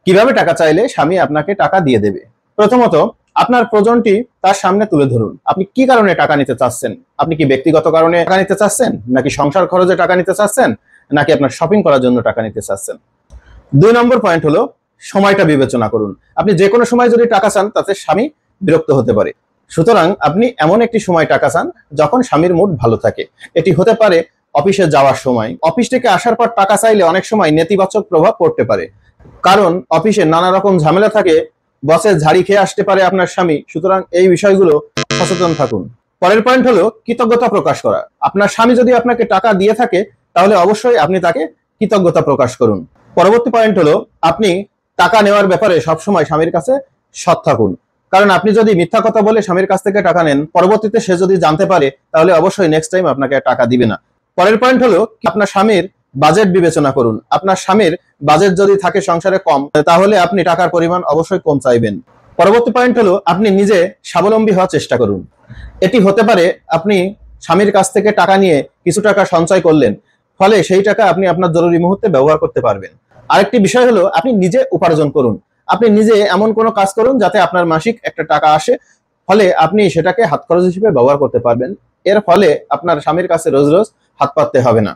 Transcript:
কিভাবে টাকা চাইলে স্বামী আপনাকে টাকা দিয়ে দেবে? প্রথমত, আপনার প্রয়োজনটি তার সামনে তুলে ধরুন। আপনি কি কারণে টাকা নিতে চাচ্ছেন? আপনি কি ব্যক্তিগত কারণে টাকা নিতে চাচ্ছেন, নাকি সংসার খরচে টাকা নিতে চাচ্ছেন, নাকি আপনার শপিং করার জন্য টাকা নিতে চাচ্ছেন? 2 নম্বর পয়েন্ট হলো সময়টা বিবেচনা করুন। আপনি যে কোনো সময় যদি টাকা চান, তাতে স্বামী বিরক্ত হতে পারে। সুতরাং আপনি এমন একটি সময় টাকা চান যখন স্বামীর মুড ভালো থাকে। এটি হতে পারে অফিসে যাওয়ার সময়। অফিস থেকে আসার পর টাকা চাইলে অনেক সময় নেতিবাচক প্রভাব পড়তে পারে, কারণ অফিসে নানা রকম ঝামেলা থাকে। বসের ঝাড়ি খেয়ে আসতে পারে আপনার স্বামী। সুতরাং এই বিষয়গুলো সচেতন থাকুন। পরের পয়েন্ট হলো কৃতজ্ঞতা প্রকাশ করা। আপনার স্বামী যদি আপনাকে টাকা দিয়ে থাকে, তাহলে অবশ্যই আপনি তাকে কৃতজ্ঞতা প্রকাশ করুন। পরবর্তী পয়েন্ট হলো আপনি টাকা নেওয়ার ব্যাপারে সবসময় স্বামীর কাছে সৎ থাকুন। কারণ আপনি যদি মিথ্যা কথা বলে স্বামীর কাছ থেকে টাকা নেন, পরবর্তীতে সে যদি জানতে পারে, তাহলে অবশ্যই নেক্সট টাইম আপনাকে টাকা দিবে না। পরের পয়েন্ট হলো আপনার স্বামীর বাজেট বিবেচনা করুন। আপনার স্বামীর বাজেট যদি থাকে সংসারে কম, তাহলে আপনি টাকার পরিমাণ অবশ্যই কম চাইবেন। পরবর্তী পয়েন্ট হলো আপনি নিজে স্বাবলম্বী হওয়ার চেষ্টা করুন। এটি হতে পারে আপনি স্বামীর কাছ থেকে টাকা নিয়ে কিছু টাকা সঞ্চয় করলেন, ফলে সেই টাকা আপনি আপনার জরুরি মুহূর্তে ব্যবহার করতে পারবেন। আরেকটি বিষয় হলো আপনি নিজে উপার্জন করুন। আপনি নিজে এমন কোনো কাজ করুন যাতে আপনার মাসিক একটা টাকা আসে, ফলে আপনি সেটাকে হাত খরচ হিসেবে ব্যবহার করতে পারবেন। এর ফলে আপনার স্বামীর কাছে রোজ রোজ হাত পাততে হবে না।